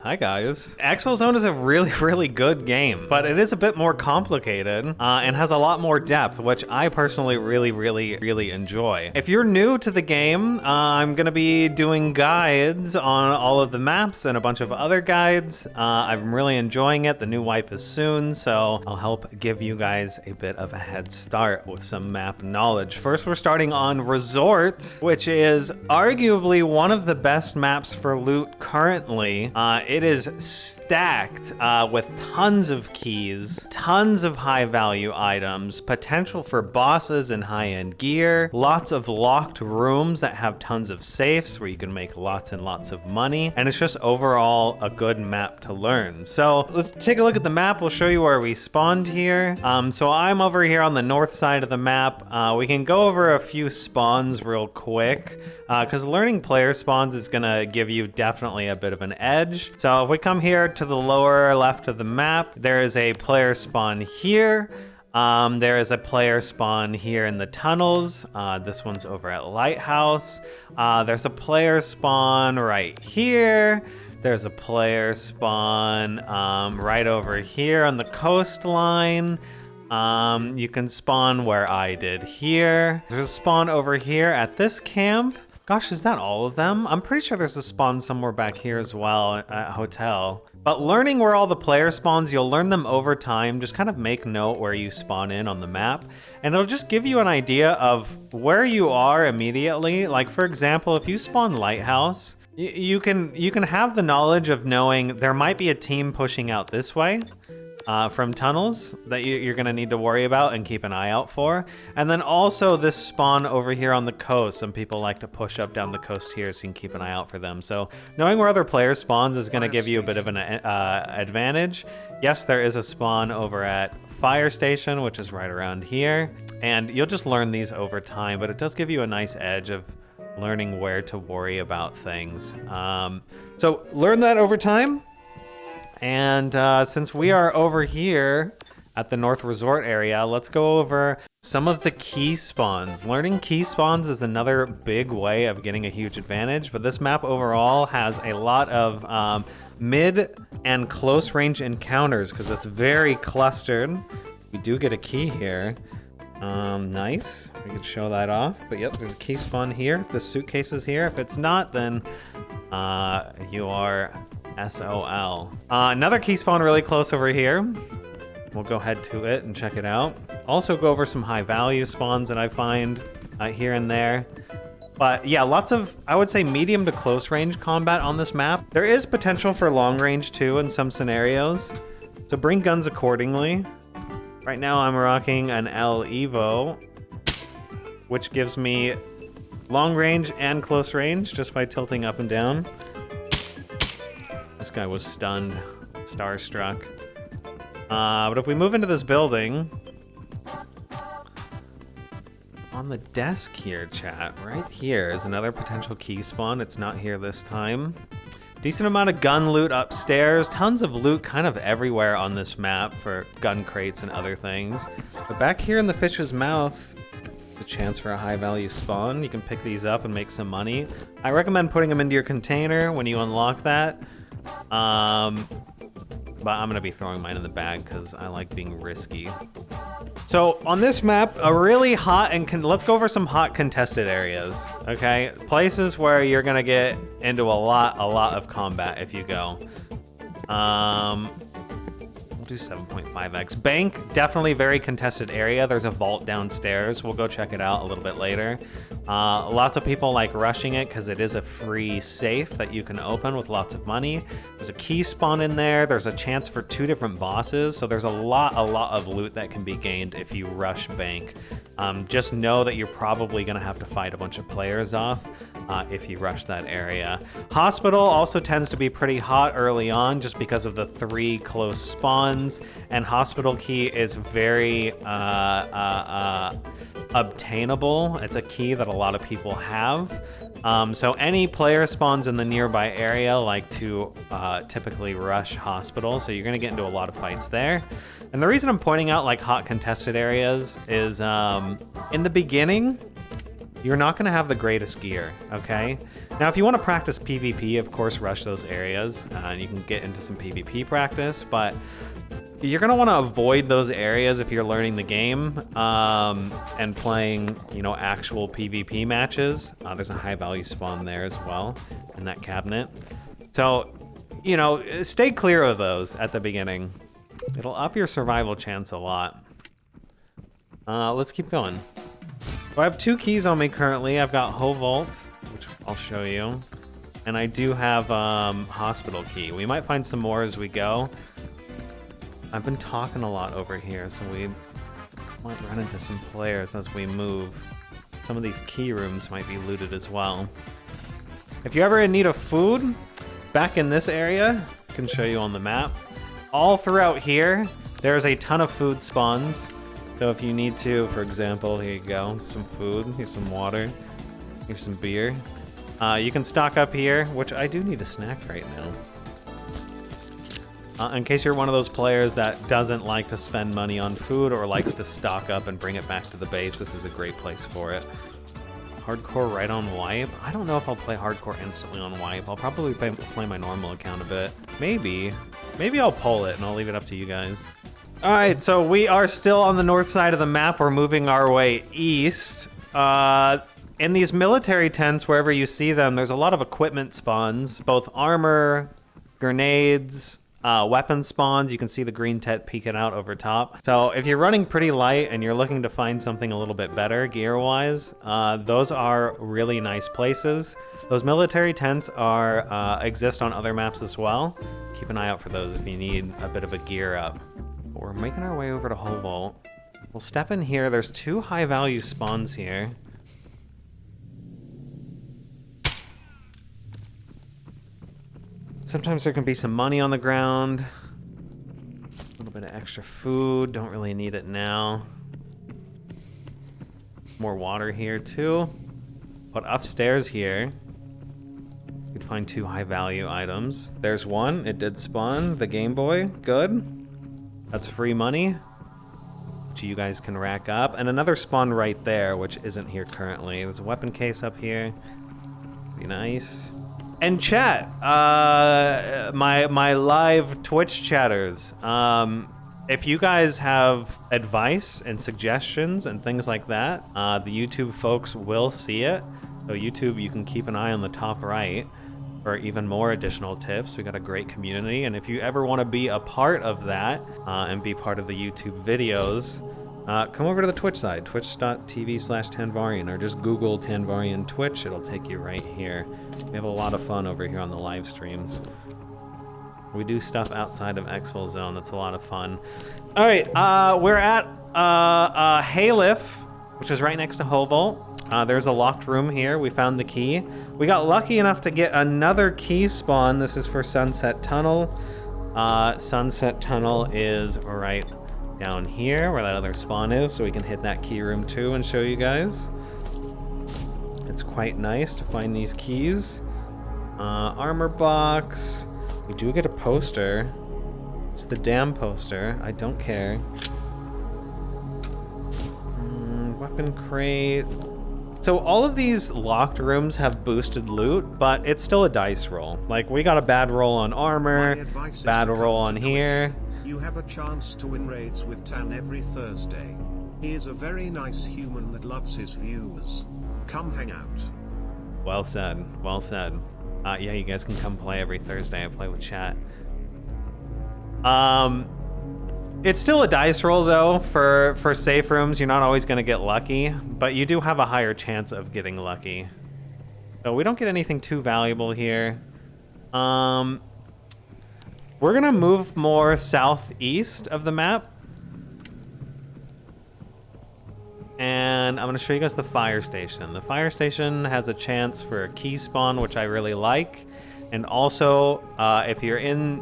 Hi guys. Exfilzone is a really good game, but it is a bit more complicated and has a lot more depth, which I personally really enjoy. If you're new to the game, I'm gonna be doing guides on all of the maps and a bunch of other guides. I'm really enjoying it. The new wipe is soon, so I'll help give you guys a bit of a head start with some map knowledge. First, we're starting on Resort, which is arguably one of the best maps for loot currently. It is stacked with tons of keys, tons of high value items, potential for bosses and high-end gear, lots of locked rooms that have tons of safes where you can make lots and lots of money, and it's just overall a good map to learn. So let's take a look at the map. We'll show you where we spawned here. So I'm over here on the north side of the map. We can go over a few spawns real quick because learning player spawns is gonna give you definitely a bit of an edge. So if we come here to the lower left of the map, there is a player spawn here. There is a player spawn here in the tunnels. This one's over at Lighthouse. There's a player spawn right here. There's a player spawn right over here on the coastline. You can spawn where I did here. There's a spawn over here at this camp. Gosh, is that all of them? I'm pretty sure there's a spawn somewhere back here as well at Hotel. But learning where all the player spawns, you'll learn them over time. Just kind of make note where you spawn in on the map. And it'll just give you an idea of where you are immediately. Like for example, if you spawn Lighthouse, you can have the knowledge of knowing there might be a team pushing out this way. From tunnels that you're gonna need to worry about and keep an eye out for. And then also this spawn over here on the coast. Some people like to push up down the coast here, so you can keep an eye out for them. So knowing where other player spawns is gonna give you a bit of an advantage. Yes, there is a spawn over at Fire Station, which is right around here. And you'll just learn these over time, but it does give you a nice edge of learning where to worry about things. So learn that over time. And since we are over here at the North Resort area, let's go over some of the key spawns. Learning key spawns is another big way of getting a huge advantage, but this map overall has a lot of mid and close range encounters because it's very clustered. We do get a key here. Nice, we can show that off. But yep, there's a key spawn here. The suitcase is here. If it's not, then you are SOL. Another key spawn really close over here. We'll go head to it and check it out. Also go over some high value spawns that I find here and there. But yeah, lots of, I would say, medium to close range combat on this map. There is potential for long range too in some scenarios. So bring guns accordingly. Right now I'm rocking an L Evo, which gives me long range and close range just by tilting up and down. This guy was stunned, starstruck. But if we move into this building, on the desk here, chat, right here is another potential key spawn. It's not here this time. Decent amount of gun loot upstairs. Tons of loot kind of everywhere on this map for gun crates and other things. But back here in the fish's mouth, a chance for a high value spawn. You can pick these up and make some money. I recommend putting them into your container when you unlock that. But I'm gonna be throwing mine in the bag because I like being risky. So on this map, a really hot and let's go over some hot contested areas, okay? Places where you're gonna get into a lot of combat if you go. We'll do 7.5x. Bank, definitely very contested area. There's a vault downstairs. We'll go check it out a little bit later. Lots of people like rushing it because it is a free safe that you can open with lots of money. There's a key spawn in there. There's a chance for 2 different bosses. So there's a lot of loot that can be gained if you rush bank. Just know that you're probably gonna have to fight a bunch of players off if you rush that area. Hospital also tends to be pretty hot early on just because of the 3 close spawns, and hospital key is very obtainable. It's a key that a lot of people have. So any player spawns in the nearby area like to typically rush hospital, so you're gonna get into a lot of fights there. And the reason I'm pointing out like hot contested areas is in the beginning, you're not going to have the greatest gear, okay? Now, if you want to practice PvP, of course, rush those areas, and you can get into some PvP practice, but you're going to want to avoid those areas if you're learning the game and playing, you know, actual PvP matches. There's a high value spawn there as well in that cabinet. So, you know, stay clear of those at the beginning. It'll up your survival chance a lot. Let's keep going. So I have 2 keys on me currently. I've got Hova, which I'll show you. And I do have Hospital Key. We might find some more as we go. I've been talking a lot over here, so we might run into some players as we move. Some of these key rooms might be looted as well. If you're ever in need of food, back in this area, I can show you on the map. All throughout here, there's a ton of food spawns. So if you need to, for example, here you go, some food, here's some water, here's some beer. You can stock up here, which I do need a snack right now. In case you're one of those players that doesn't like to spend money on food or likes to stock up and bring it back to the base, this is a great place for it. Hardcore right on wipe? I don't know if I'll play hardcore instantly on wipe. I'll probably play my normal account a bit. Maybe I'll pull it and I'll leave it up to you guys. All right, so we are still on the north side of the map. We're moving our way east. In these military tents, wherever you see them, there's a lot of equipment spawns, both armor, grenades, weapon spawns. You can see the green tent peeking out over top. So if you're running pretty light and you're looking to find something a little bit better gear-wise, those are really nice places. Those military tents exist on other maps as well. Keep an eye out for those if you need a bit of a gear up. We're making our way over to Hova. We'll step in here. There's 2 high-value spawns here. Sometimes there can be some money on the ground. A little bit of extra food. Don't really need it now. More water here, too. But upstairs here, you can find 2 high-value items. There's one. It did spawn. The Game Boy. Good. That's free money, which you guys can rack up. And another spawn right there, which isn't here currently. There's a weapon case up here. Be nice. And chat, my live Twitch chatters. If you guys have advice and suggestions and things like that, the YouTube folks will see it. So YouTube, you can keep an eye on the top right for even more additional tips. We got a great community, and if you ever want to be a part of that and be part of the YouTube videos, come over to the Twitch side, twitch.tv/Tanvarian, or just Google Tanvarian Twitch. It'll take you right here. We have a lot of fun over here on the live streams. We do stuff outside of Exfilzone. That's a lot of fun. All right, we're at Halif, which is right next to Hova. There's a locked room here. We found the key. We got lucky enough to get another key spawn. This is for Sunset Tunnel. Sunset Tunnel is right down here where that other spawn is, so we can hit that key room too and show you guys. It's quite nice to find these keys. Armor box. We do get a poster. It's the damn poster. I don't care. Weapon crate. So all of these locked rooms have boosted loot, but it's still a dice roll. Like, we got a bad roll on armor, bad roll on here. You have a chance to win raids with Tan every Thursday. He is a very nice human that loves his viewers. Come hang out. Well said, well said. Yeah, you guys can come play every Thursday. I play with chat. It's still a dice roll, though, for safe rooms. You're not always going to get lucky, but you do have a higher chance of getting lucky. So we don't get anything too valuable here. We're going to move more southeast of the map. And I'm going to show you guys the fire station. The fire station has a chance for a key spawn, which I really like. And also, if you're in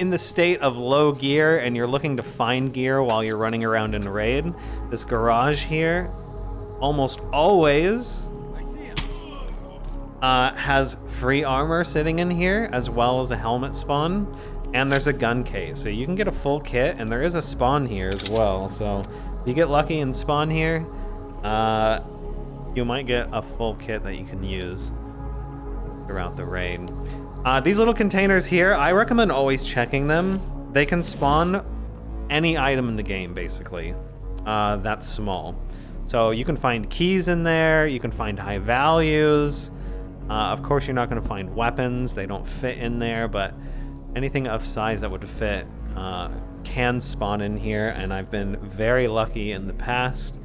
the state of low gear and you're looking to find gear while you're running around in a raid, this garage here almost always has free armor sitting in here, as well as a helmet spawn, and there's a gun case, so you can get a full kit, and there is a spawn here as well. So if you get lucky and spawn here, you might get a full kit that you can use throughout the raid. These little containers here, I recommend always checking them. They can spawn any item in the game, basically, that's small. So you can find keys in there, you can find high values. Of course, you're not going to find weapons. They don't fit in there, but anything of size that would fit can spawn in here, and I've been very lucky in the past,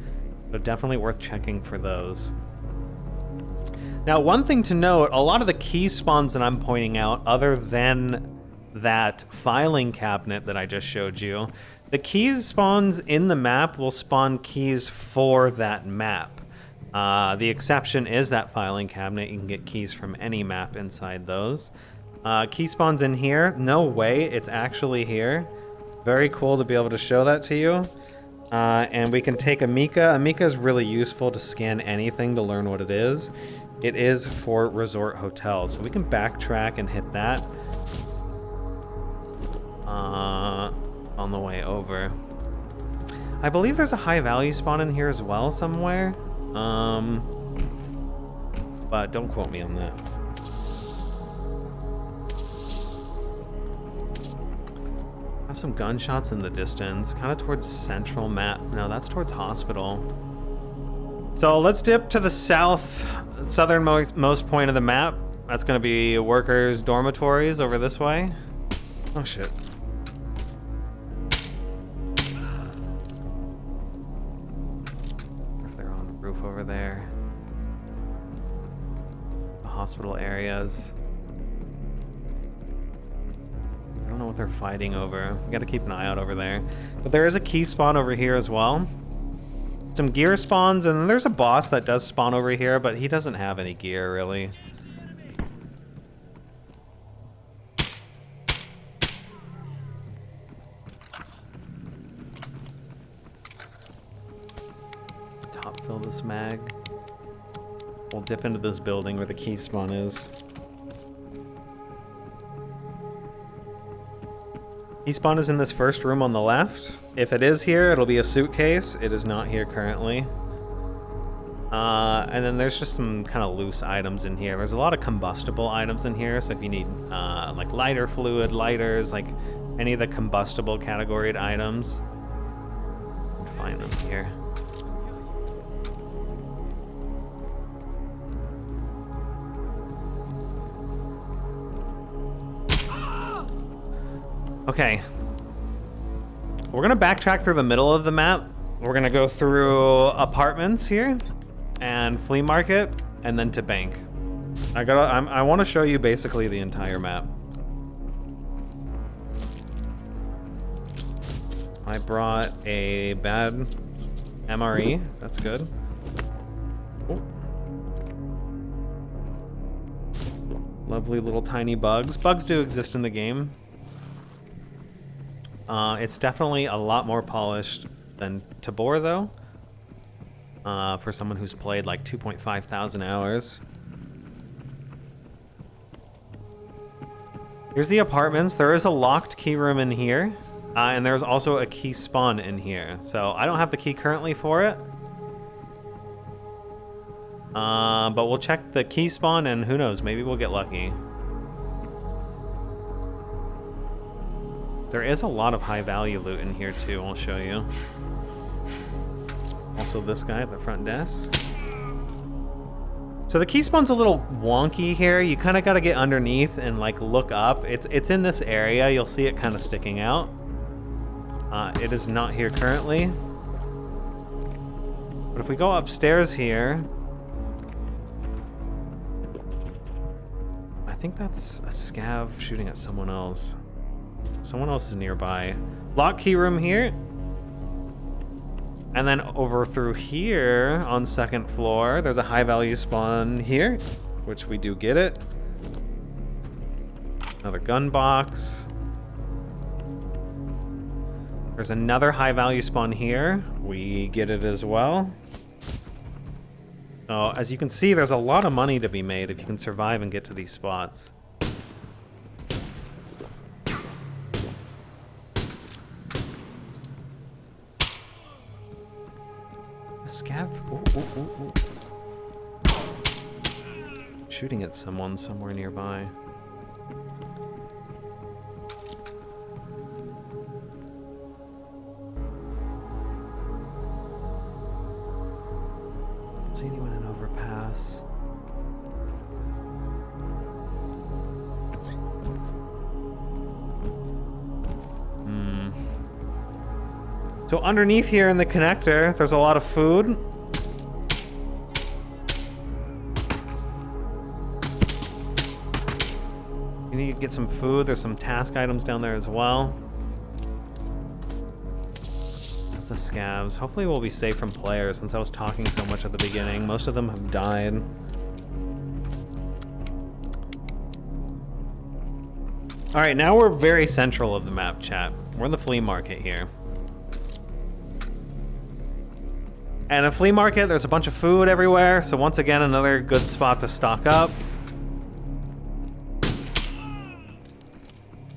so definitely worth checking for those. Now, one thing to note, a lot of the key spawns that I'm pointing out, other than that filing cabinet that I just showed you, the keys spawns in the map will spawn keys for that map. The exception is that filing cabinet. You can get keys from any map inside those. Key spawns in here. No way, it's actually here. Very cool to be able to show that to you. And we can take Amika. Amika is really useful to scan anything to learn what it is. It is for resort hotels. So we can backtrack and hit that on the way over. I believe there's a high value spawn in here as well somewhere. But don't quote me on that. I have some gunshots in the distance, kind of towards central map. No, that's towards hospital. So let's dip to the southernmost point of the map. That's going to be workers' dormitories over this way. Oh shit. If they're on the roof over there. The hospital areas. I don't know what they're fighting over. We gotta keep an eye out over there. But there is a key spawn over here as well. Some gear spawns, and then there's a boss that does spawn over here, but he doesn't have any gear, really. Top fill this mag. We'll dip into this building where the key spawn is. Key spawn is in this first room on the left. If it is here, it'll be a suitcase. It is not here currently. And then there's just some kind of loose items in here. There's a lot of combustible items in here, so if you need like lighter fluid, lighters, like any of the combustible categoried items, you can find them here. Okay. We're gonna backtrack through the middle of the map. We're gonna go through apartments here and flea market and then to bank. I want to show you basically the entire map. I brought a bad MRE. That's good. Oh. Lovely little tiny bugs. Bugs do exist in the game. It's definitely a lot more polished than Tabor, though. For someone who's played like 2.5 thousand hours. Here's the apartments. There is a locked key room in here. And there's also a key spawn in here. So I don't have the key currently for it. But we'll check the key spawn and who knows, maybe we'll get lucky. There is a lot of high value loot in here too, I'll show you. Also this guy at the front desk. So the key spawn's a little wonky here. You kind of got to get underneath and like look up. It's in this area. You'll see it kind of sticking out. It is not here currently. But if we go upstairs here, I think that's a scav shooting at someone else. Someone else is nearby. Lock key room here. And then over through here on second floor, there's a high value spawn here, which we do get it. Another gun box. There's another high value spawn here. We get it as well. So as you can see, there's a lot of money to be made if you can survive and get to these spots. Scav. Ooh, ooh, ooh, ooh. shooting at someone somewhere nearby. Don't see anyone in overpass. So underneath here in the connector, there's a lot of food. You need to get some food. There's some task items down there as well. Lots of scavs. Hopefully we'll be safe from players since I was talking so much at the beginning. Most of them have died. All right, now we're very central of the map, chat. We're in the flea market here. And a flea market, there's a bunch of food everywhere, so once again, another good spot to stock up.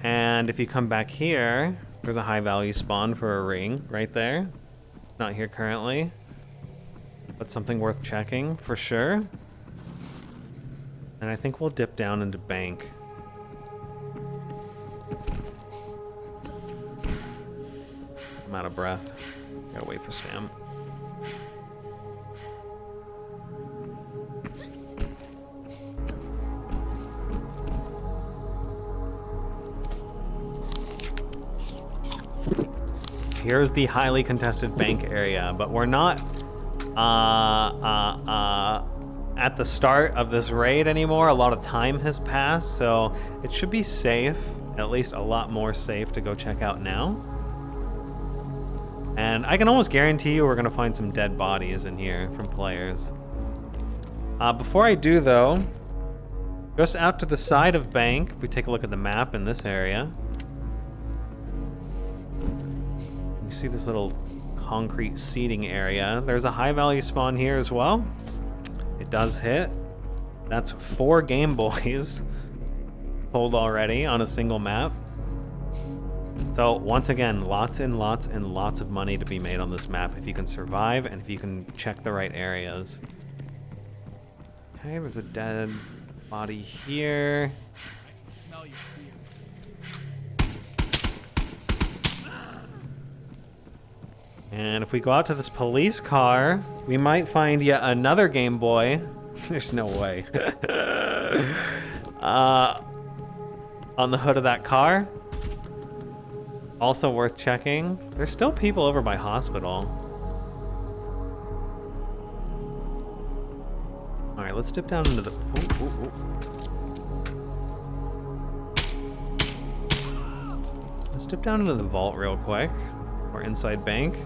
And if you come back here, there's a high value spawn for a ring right there. Not here currently, but something worth checking for sure. And I think we'll dip down into bank. I'm out of breath. Gotta wait for Sam. Here's the highly contested bank area, but we're not at the start of this raid anymore. A lot of time has passed, so it should be safe, at least a lot more safe to go check out now. And I can almost guarantee you we're gonna find some dead bodies in here from players. Before I do though, just out to the side of bank, if we take a look at the map in this area, you see this little concrete seating area. There's a high value spawn here as well. It does hit. That's 4 Game Boys pulled already on a single map. So once again, lots and lots and lots of money to be made on this map if you can survive and if you can check the right areas. Okay, there's a dead body here. And if we go out to this police car, we might find yet another Game Boy. There's no way. On the hood of that car. Also worth checking. There's still people over by hospital. All right, let's dip down into the... Ooh, ooh, ooh. Let's dip down into the vault real quick. Or inside bank.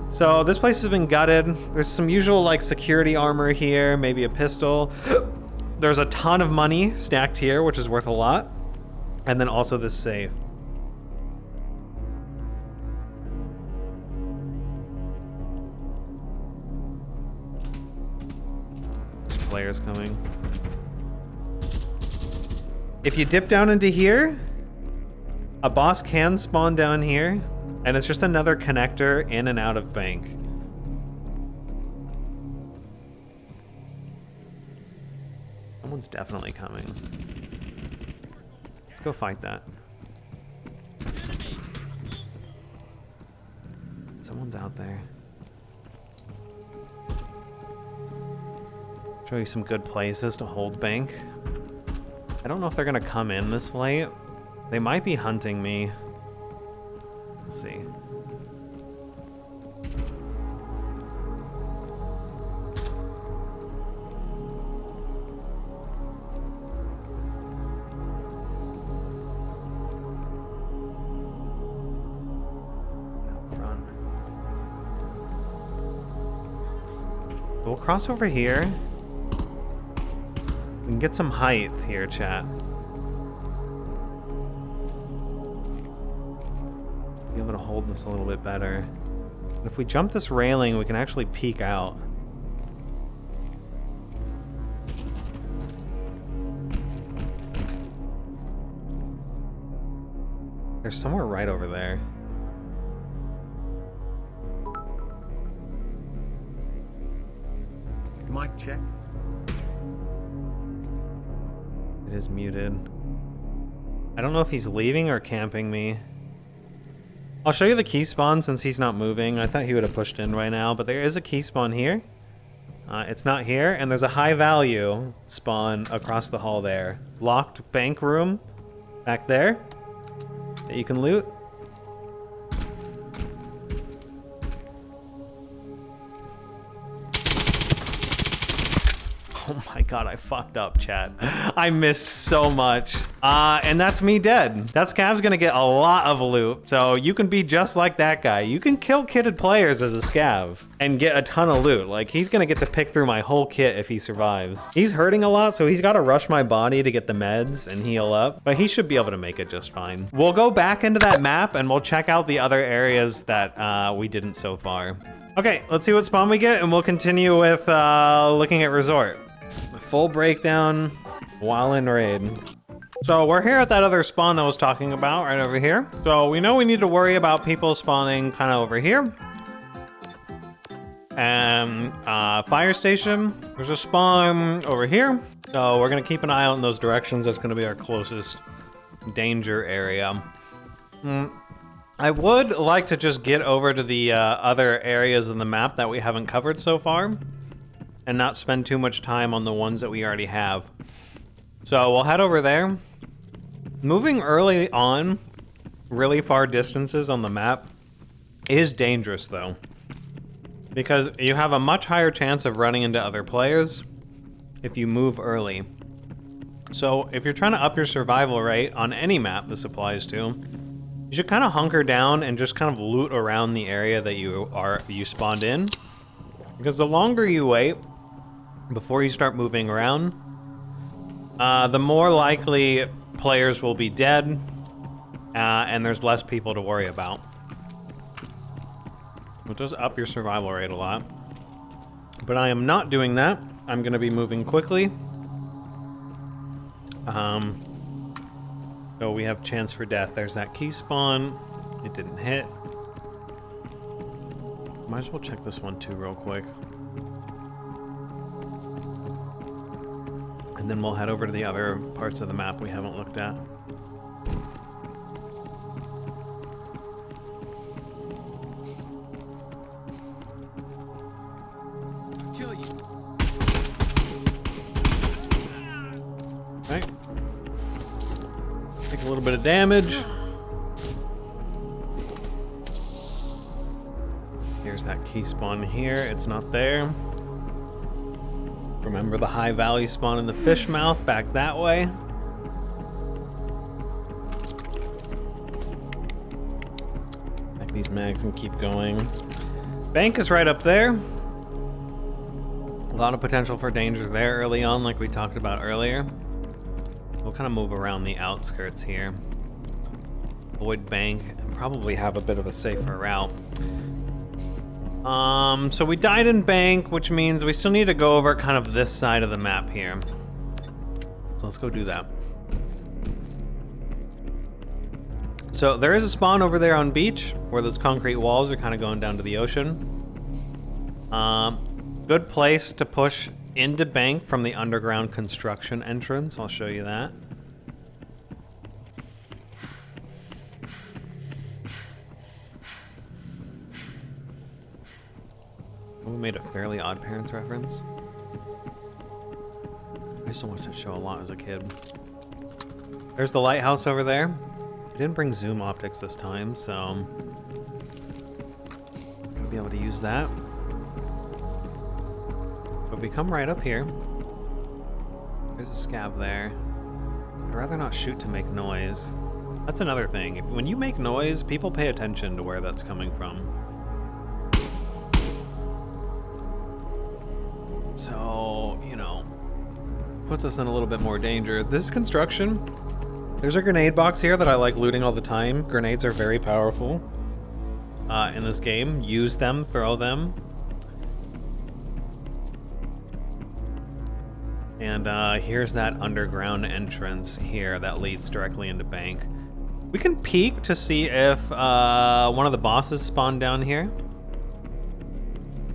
So this place has been gutted. There's some usual like security armor here, maybe a pistol. There's a ton of money stacked here, which is worth a lot. And then also this safe. There's players coming. If you dip down into here, a boss can spawn down here, and it's just another connector in and out of bank. Someone's definitely coming. Let's go fight that. Someone's out there. Show you some good places to hold bank. I don't know if they're gonna come in this late. They might be hunting me. Let's see. Out front. We'll cross over here. We can get some height here, chat. Be able to hold this a little bit better. And if we jump this railing, we can actually peek out. There's somewhere right over there. check. It is muted. I don't know if he's leaving or camping me. I'll show you the key spawn since he's not moving. I thought he would have pushed in right now, but there is a key spawn here. It's not here, and there's a high value spawn across the hall there. Locked bank room back there that you can loot. Oh my god, I fucked up, chat. I missed so much. And that's me dead. That scav's gonna get a lot of loot, so you can be just like that guy. You can kill kitted players as a scav and get a ton of loot. Like, he's gonna get to pick through my whole kit if he survives. He's hurting a lot, so he's gotta rush my body to get the meds and heal up, but he should be able to make it just fine. We'll go back into that map and we'll check out the other areas that we didn't so far. Okay, let's see what spawn we get, and we'll continue with looking at resort. Full breakdown while in raid. So we're here at that other spawn I was talking about, right over here. So we know we need to worry about people spawning kind of over here. And fire station, there's a spawn over here. So we're gonna keep an eye out in those directions. That's gonna be our closest danger area. I would like to just get over to the other areas in the map that we haven't covered so far, and not spend too much time on the ones that we already have. So we'll head over there. Moving early on really far distances on the map is dangerous though, because you have a much higher chance of running into other players if you move early. So if you're trying to up your survival rate on any map this applies to, you should kind of hunker down and just kind of loot around the area that you spawned in. Because the longer you wait before you start moving around, the more likely players will be dead, and there's less people to worry about. It does up your survival rate a lot. But I am not doing that. I'm gonna be moving quickly. So we have chance for death. There's that key spawn. It didn't hit. Might as well check this one too real quick. And then we'll head over to the other parts of the map we haven't looked at. Kill you. Right. Take a little bit of damage. Here's that key spawn here. It's not there. Remember the high value spawn in the fish mouth back that way. Back these mags and keep going. Bank is right up there. A lot of potential for danger there early on, like we talked about earlier. We'll kind of move around the outskirts here. Avoid bank and probably have a bit of a safer route. So we died in bank, which means we still need to go over kind of this side of the map here. So let's go do that. So there is a spawn over there on beach where those concrete walls are kind of going down to the ocean. Good place to push into bank from the underground construction entrance. I'll show you that. We made a Fairly Odd Parents reference. I used to watch that show a lot as a kid. There's the lighthouse over there. I didn't bring zoom optics this time, so I'm gonna be able to use that. But if we come right up here, there's a scav there. I'd rather not shoot to make noise. That's another thing. When you make noise, people pay attention to where that's coming from. So, you know, puts us in a little bit more danger. This construction, there's a grenade box here that I like looting all the time. Grenades are very powerful in this game. Use them, throw them. And here's that underground entrance here that leads directly into bank. We can peek to see if one of the bosses spawned down here.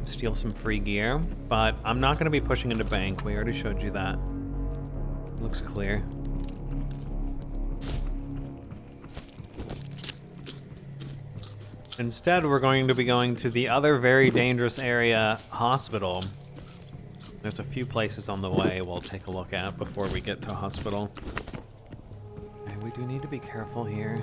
steal some free gear, but I'm not going to be pushing into bank. We already showed you that. Looks clear. Instead, we're going to be going to the other very dangerous area, hospital. There's a few places on the way we'll take a look at before we get to hospital. Okay, we do need to be careful here.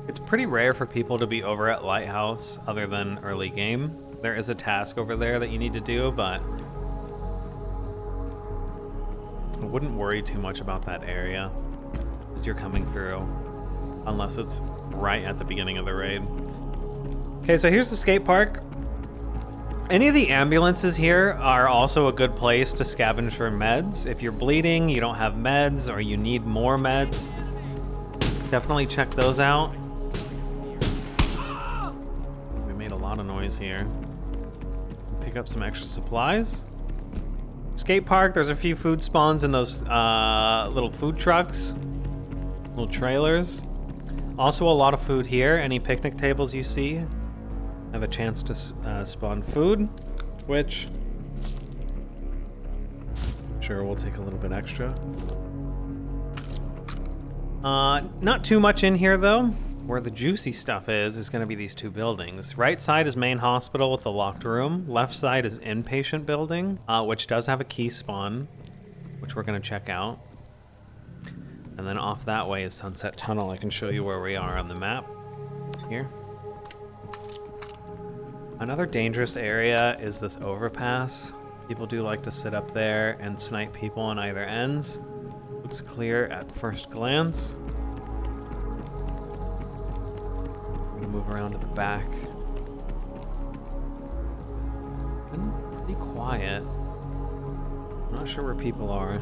It's pretty rare for people to be over at Lighthouse other than early game. There is a task over there that you need to do, but I wouldn't worry too much about that area as you're coming through, unless it's right at the beginning of the raid. Okay, so here's the skate park. Any of the ambulances here are also a good place to scavenge for meds. If you're bleeding, you don't have meds, or you need more meds, definitely check those out. We made a lot of noise here. Pick up some extra supplies. Skate park, there's a few food spawns in those little food trucks, little trailers. Also a lot of food here. Any picnic tables you see have a chance to spawn food, which sure will take a little bit extra. Not too much in here though. Where the juicy stuff is going to be these two buildings. Right side is main hospital with the locked room. Left side is inpatient building, which does have a key spawn, which we're going to check out. And then off that way is Sunset Tunnel. I can show you where we are on the map here. Another dangerous area is this overpass. People do like to sit up there and snipe people on either ends. Looks clear at first glance. Move around to the back. Been pretty quiet. Not sure where people are.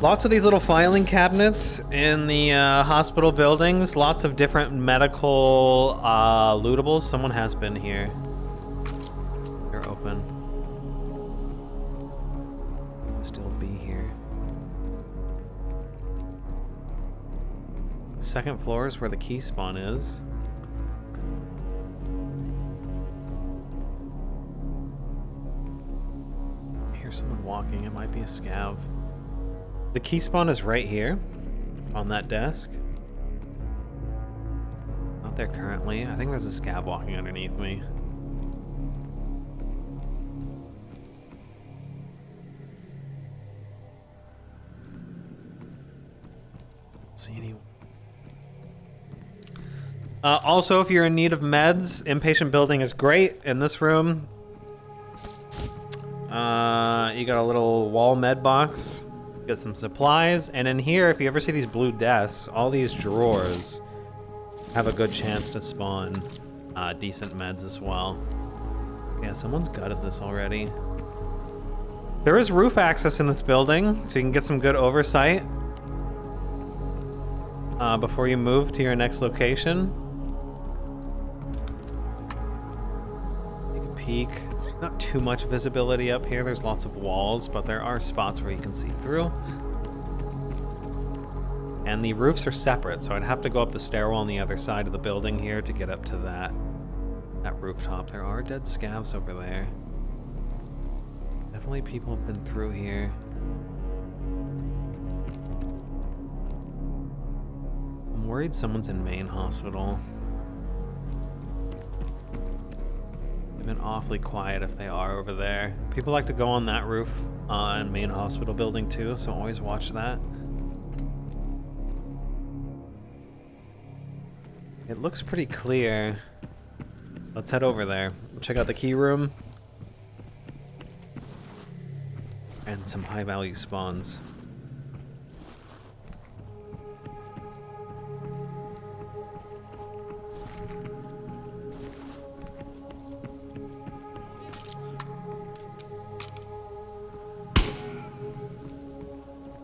Lots of these little filing cabinets in the hospital buildings. Lots of different medical lootables. Someone has been here. They're open. Still be here. Second floor is where the key spawn is. I hear someone walking. It might be a scav. The key spawn is right here on that desk. Not there currently. I think there's a scav walking underneath me. See any? Also, if you're in need of meds, inpatient building is great. In this room, you got a little wall med box, get some supplies, and in here, if you ever see these blue desks, all these drawers have a good chance to spawn decent meds as well. Yeah, someone's gutted this already. There is roof access in this building, so you can get some good oversight before you move to your next location. Peek. Not too much visibility up here. There's lots of walls, but there are spots where you can see through. And the roofs are separate, so I'd have to go up the stairwell on the other side of the building here to get up to that rooftop. There are dead scavs over there. Definitely people have been through here. I'm worried someone's in main hospital. Been awfully quiet if they are over there. People like to go on that roof in main hospital building too, so always watch that. It looks pretty clear. Let's head over there. Check out the key room. And some high value spawns.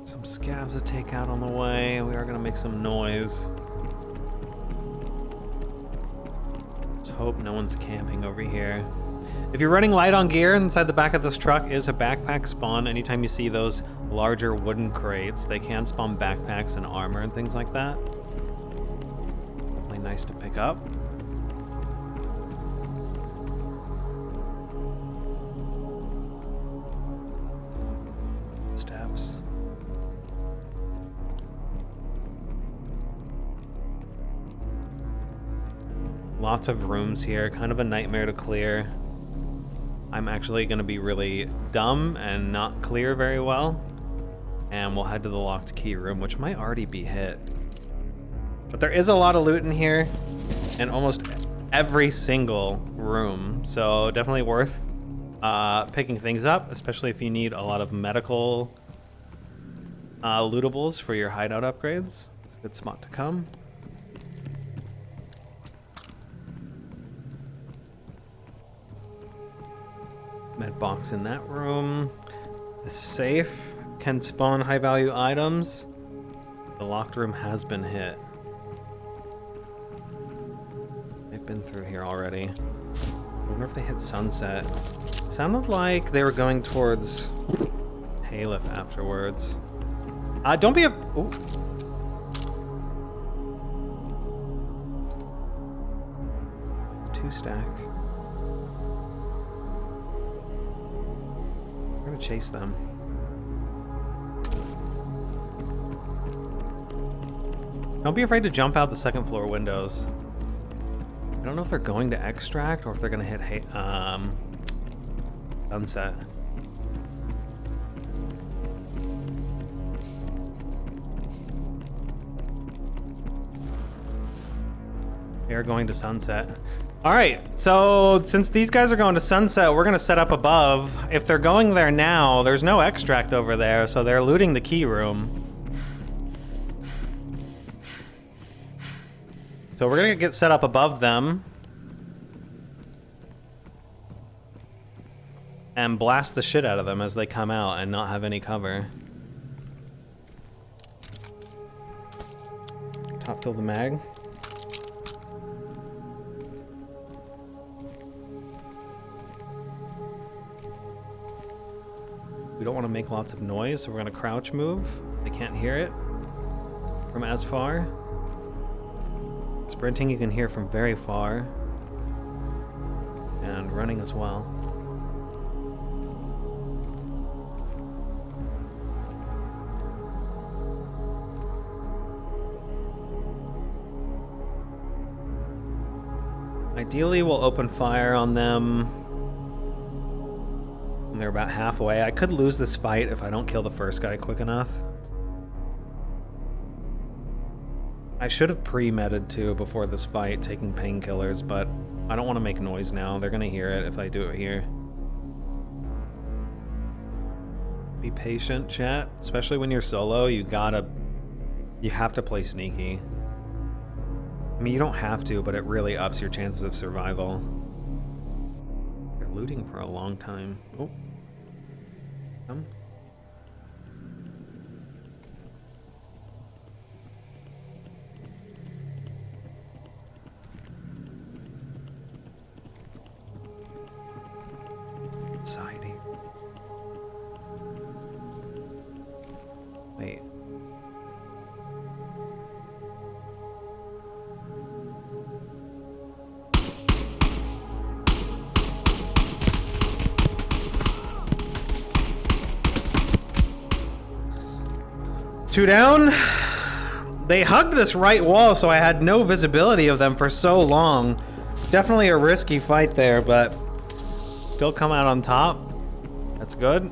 Some scavs to take out on the way. We are gonna make some noise. Let's hope no one's camping over here. If you're running light on gear, inside the back of this truck is a backpack spawn. Anytime you see those larger wooden crates, they can spawn backpacks and armor and things like that. Definitely nice to pick up. Steps. Lots of rooms here, kind of a nightmare to clear. I'm actually going to be really dumb and not clear very well. And we'll head to the locked key room, which might already be hit. But there is a lot of loot in here, in almost every single room. So definitely worth picking things up, especially if you need a lot of medical lootables for your hideout upgrades. It's a good spot to come. Med box in that room. The safe can spawn high value items. The locked room has been hit. They've been through here already. I wonder if they hit sunset. Sounded like they were going towards Halif afterwards. Don't be a... Ooh. Two stack. We're gonna chase them. Don't be afraid to jump out the second floor windows. I don't know if they're going to extract or if they're gonna hit sunset. They're going to sunset. All right, so since these guys are going to sunset, we're gonna set up above. If they're going there now, there's no extract over there, so they're looting the key room. So we're gonna get set up above them and blast the shit out of them as they come out and not have any cover. Top fill the mag. We don't want to make lots of noise, so we're going to crouch move. They can't hear it from as far. Sprinting you can hear from very far. And running as well. Ideally, we'll open fire on them. They're about halfway. I could lose this fight if I don't kill the first guy quick enough. I should have pre-medded too before this fight, taking painkillers, but I don't want to make noise now. They're gonna hear it if I do it here. Be patient, chat. Especially when you're solo, you have to play sneaky. I mean, you don't have to, but it really ups your chances of survival. They're looting for a long time. Oh. Come. Siding. Wait. Two down. They hugged this right wall, so I had no visibility of them for so long. Definitely a risky fight there, but still come out on top. That's good.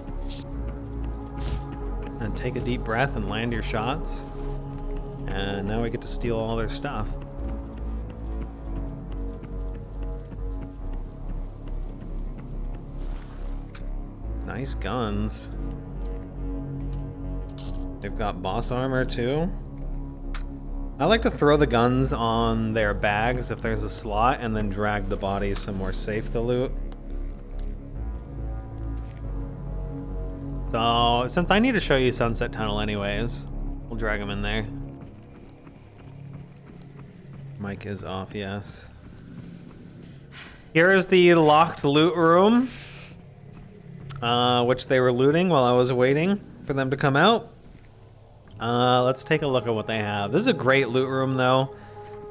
And take a deep breath and land your shots. And now we get to steal all their stuff. Nice guns. They've got boss armor too. I like to throw the guns on their bags if there's a slot and then drag the bodies somewhere safe to loot. So, since I need to show you Sunset Tunnel anyways, we'll drag them in there. Mic is off, yes. Here is the locked loot room, which they were looting while I was waiting for them to come out. Let's take a look at what they have. This is a great loot room, though.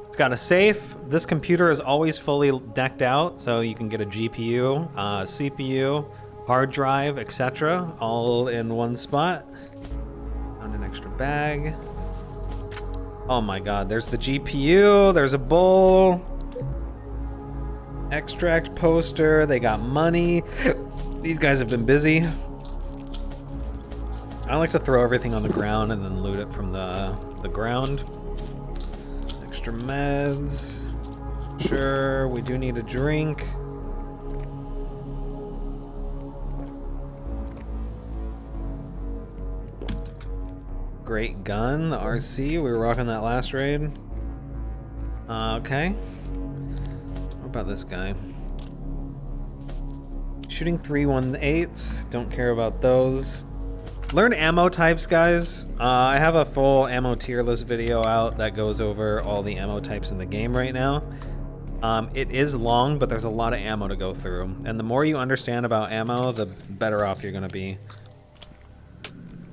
It's got a safe. This computer is always fully decked out, so you can get a GPU, CPU, hard drive, etc., all in one spot. On an extra bag. Oh my god, there's the GPU, there's a bowl. Extract poster, they got money. These guys have been busy. I like to throw everything on the ground and then loot it from the ground. Extra meds. Sure, we do need a drink. Great gun, the RC. We were rocking that last raid. Okay. What about this guy? Shooting 318s. Don't care about those. Learn ammo types, guys. I have a full ammo tier list video out that goes over all the ammo types in the game right now. It is long, but there's a lot of ammo to go through. And the more you understand about ammo, the better off you're gonna be.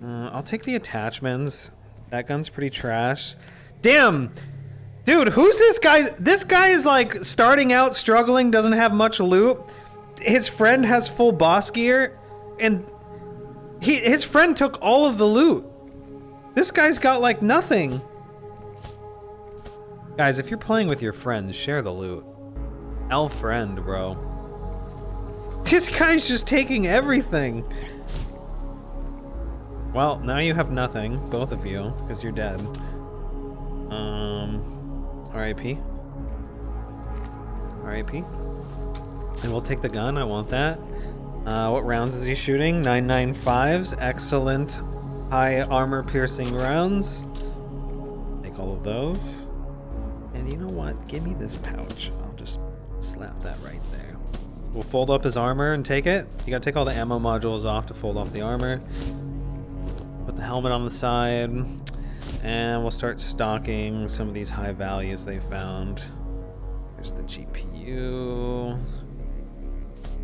I'll take the attachments. That gun's pretty trash. Damn! Dude, who's this guy? This guy is like starting out, struggling, doesn't have much loot. His friend has full boss gear, and his friend took all of the loot. This guy's got like nothing. Guys, if you're playing with your friends, share the loot. Friend, bro. This guy's just taking everything. Well, now you have nothing, both of you, because you're dead. R.I.P. R.I.P. And we'll take the gun, I want that. What rounds is he shooting? 995s, excellent high armor piercing rounds. Take all of those. And you know what? Give me this pouch. I'll just slap that right there. We'll fold up his armor and take it. You gotta take all the ammo modules off to fold off the armor. Put the helmet on the side. And we'll start stocking some of these high values they found. There's the GPU.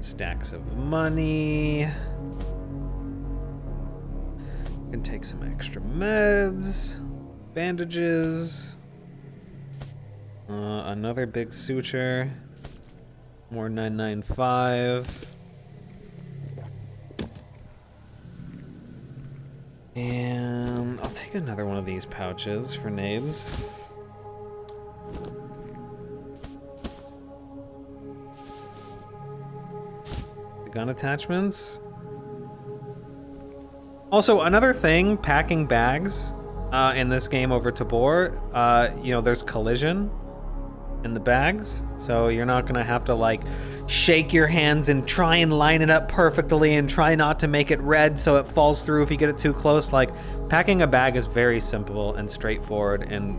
Stacks of money. Can take some extra meds. Bandages. Another big suture. More 995. And I'll take another one of these pouches for nades. The gun attachments. Also, another thing, packing bags in this game over Tabor, you know, there's collision in the bags, so you're not gonna have to like shake your hands and try and line it up perfectly and try not to make it red so it falls through if you get it too close. Like, packing a bag is very simple and straightforward and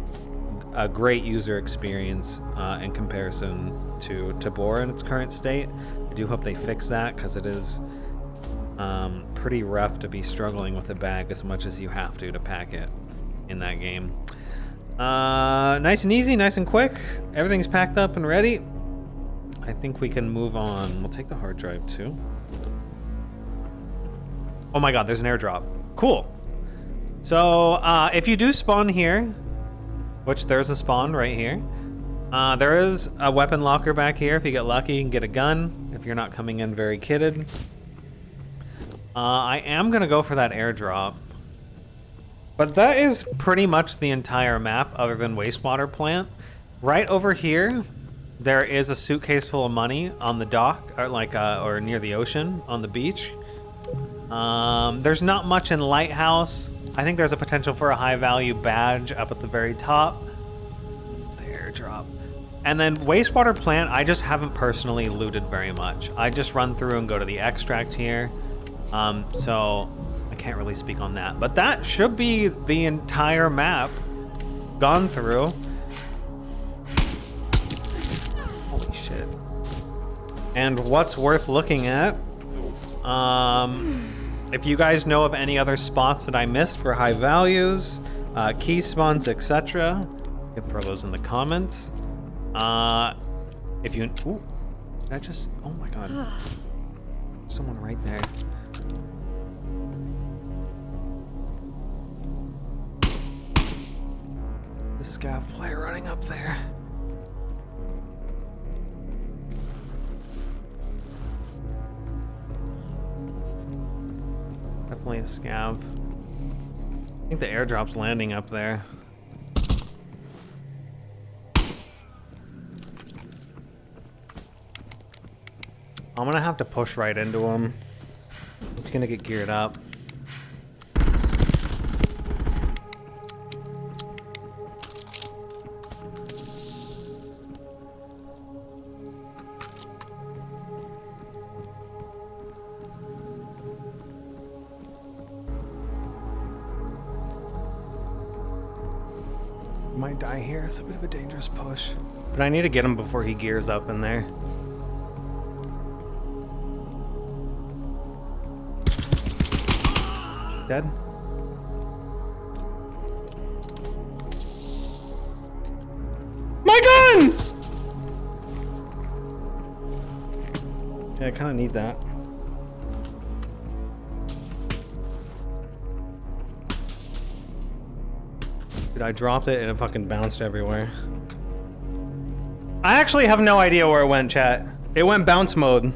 a great user experience in comparison to Tabor in its current state. I do hope they fix that, because it is pretty rough to be struggling with a bag as much as you have to pack it in that game. Nice and easy, nice and quick. Everything's packed up and ready. I think we can move on. We'll take the hard drive too. Oh my god, there's an airdrop. Cool. So if you do spawn here, which there's a spawn right here, there is a weapon locker back here. If you get lucky, you can get a gun if you're not coming in very kitted. I am gonna go for that airdrop. But that is pretty much the entire map other than wastewater plant. Right over here, there is a suitcase full of money on the dock, or like or near the ocean on the beach. There's not much in Lighthouse. I think there's a potential for a high value badge up at the very top. It's the airdrop. And then wastewater plant, I just haven't personally looted very much. I just run through and go to the extract here. So I can't really speak on that, but that should be the entire map gone through. Holy shit. And what's worth looking at, if you guys know of any other spots that I missed for high values, key spawns, etc., you can throw those in the comments. If you, ooh, I just... Oh my god. Someone right there. The scav player running up there. Definitely a scav. I think the airdrop's landing up there. I'm gonna have to push right into him. He's gonna get geared up. Might die here. It's a bit of a dangerous push. But I need to get him before he gears up in there. Dead? My gun! Yeah, I kind of need that. Dude, I dropped it and it fucking bounced everywhere. I actually have no idea where it went, chat. It went bounce mode.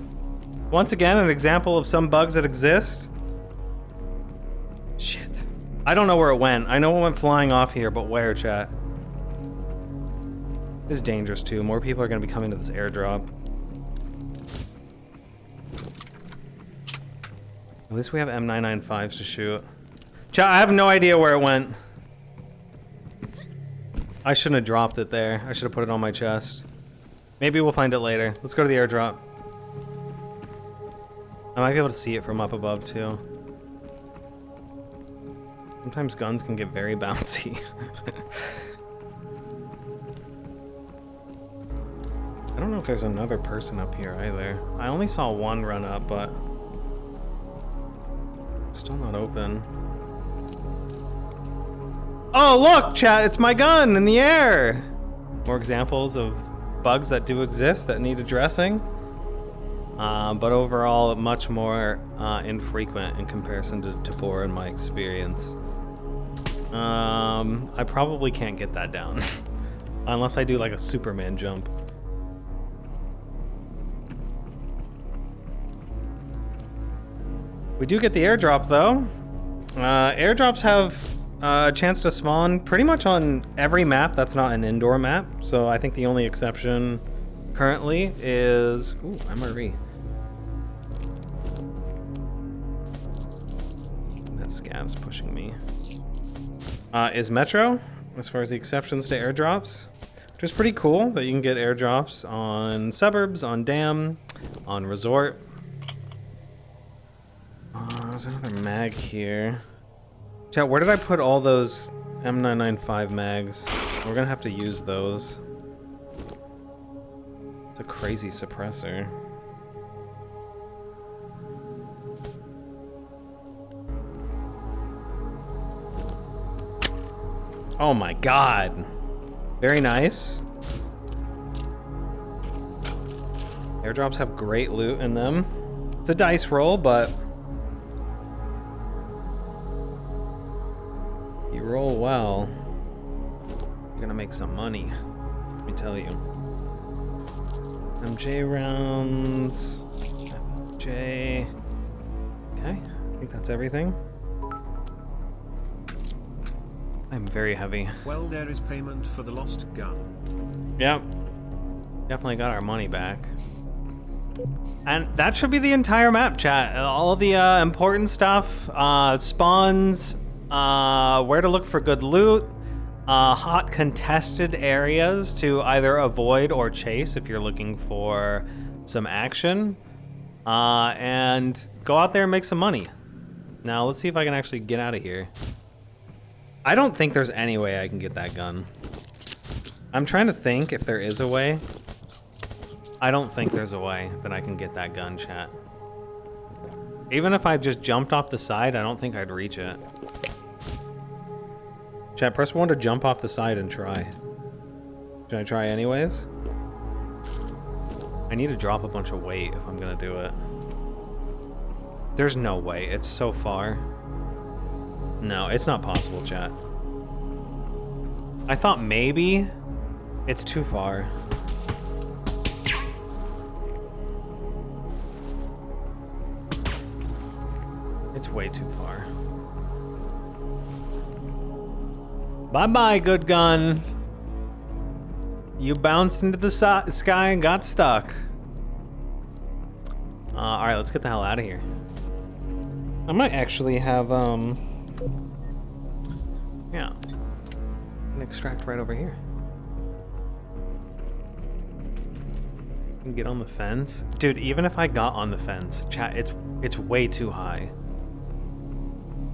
Once again, an example of some bugs that exist. Shit. I don't know where it went. I know it went flying off here, but where, chat? This is dangerous too. More people are gonna be coming to this airdrop. At least we have M995s to shoot. Chat, I have no idea where it went. I shouldn't have dropped it there. I should have put it on my chest. Maybe we'll find it later. Let's go to the airdrop. I might be able to see it from up above too. Sometimes guns can get very bouncy. I don't know if there's another person up here either. I only saw one run up, but it's still not open. Oh, look, chat, it's my gun in the air. More examples of bugs that do exist that need addressing. But overall, much more infrequent in comparison to Tabor in my experience. I probably can't get that down. Unless I do like a Superman jump. We do get the airdrop though. Airdrops have a chance to spawn pretty much on every map that's not an indoor map. So I think the only exception currently is... Ooh, MRE. That scav's pushing me. Is Metro, as far as the exceptions to airdrops. Which is pretty cool that you can get airdrops on suburbs, on dam, on resort. There's another mag here. Chat, where did I put all those M995 mags? We're gonna have to use those. It's a crazy suppressor. Oh my god. Very nice. Airdrops have great loot in them. It's a dice roll, but you roll well, you're gonna make some money. Let me tell you. MJ rounds. FJ. Okay, I think that's everything. I'm very heavy. Well, there is payment for the lost gun. Yep. Definitely got our money back. And that should be the entire map, chat. All of the important stuff, spawns, where to look for good loot, hot contested areas to either avoid or chase if you're looking for some action, and go out there and make some money. Now let's see if I can actually get out of here. I don't think there's any way I can get that gun. I'm trying to think if there is a way. I don't think there's a way that I can get that gun, chat. Even if I just jumped off the side, I don't think I'd reach it. Chat, press 1 to jump off the side and try. Should I try anyways? I need to drop a bunch of weight if I'm gonna do it. There's no way. It's so far. No, it's not possible, chat. I thought maybe. It's too far. It's way too far. Bye-bye, good gun. You bounced into the sky and got stuck. All right, let's get the hell out of here. I might actually have, yeah, an extract right over here. Can get on the fence, dude. Even if I got on the fence, chat, it's way too high.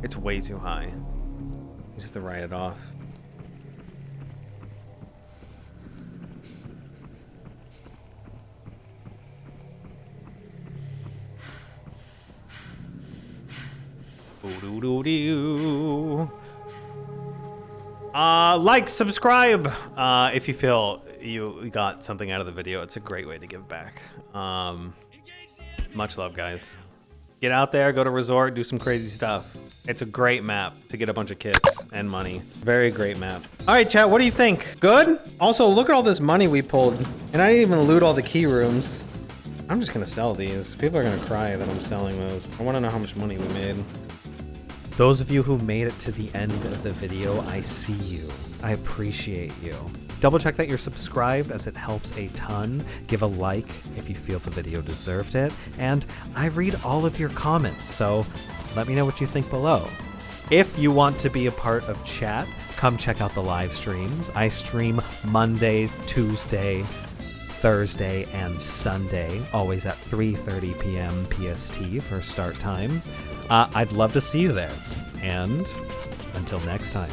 It's way too high. Just to write it off. Like, subscribe, if you feel you got something out of the video. It's a great way to give back. Much love, guys. Get out there, go to resort, do some crazy stuff. It's a great map to get a bunch of kits and money. Very great map. All right, chat, what do you think? Good? Also, look at all this money we pulled. And I didn't even loot all the key rooms. I'm just gonna sell these. People are gonna cry that I'm selling those. I wanna know how much money we made. Those of you who made it to the end of the video, I see you. I appreciate you. Double check that you're subscribed, as it helps a ton. Give a like if you feel the video deserved it. And I read all of your comments, so let me know what you think below. If you want to be a part of chat, come check out the live streams. I stream Monday, Tuesday, Thursday, and Sunday, always at 3:30 p.m. PST for start time. I'd love to see you there. And until next time.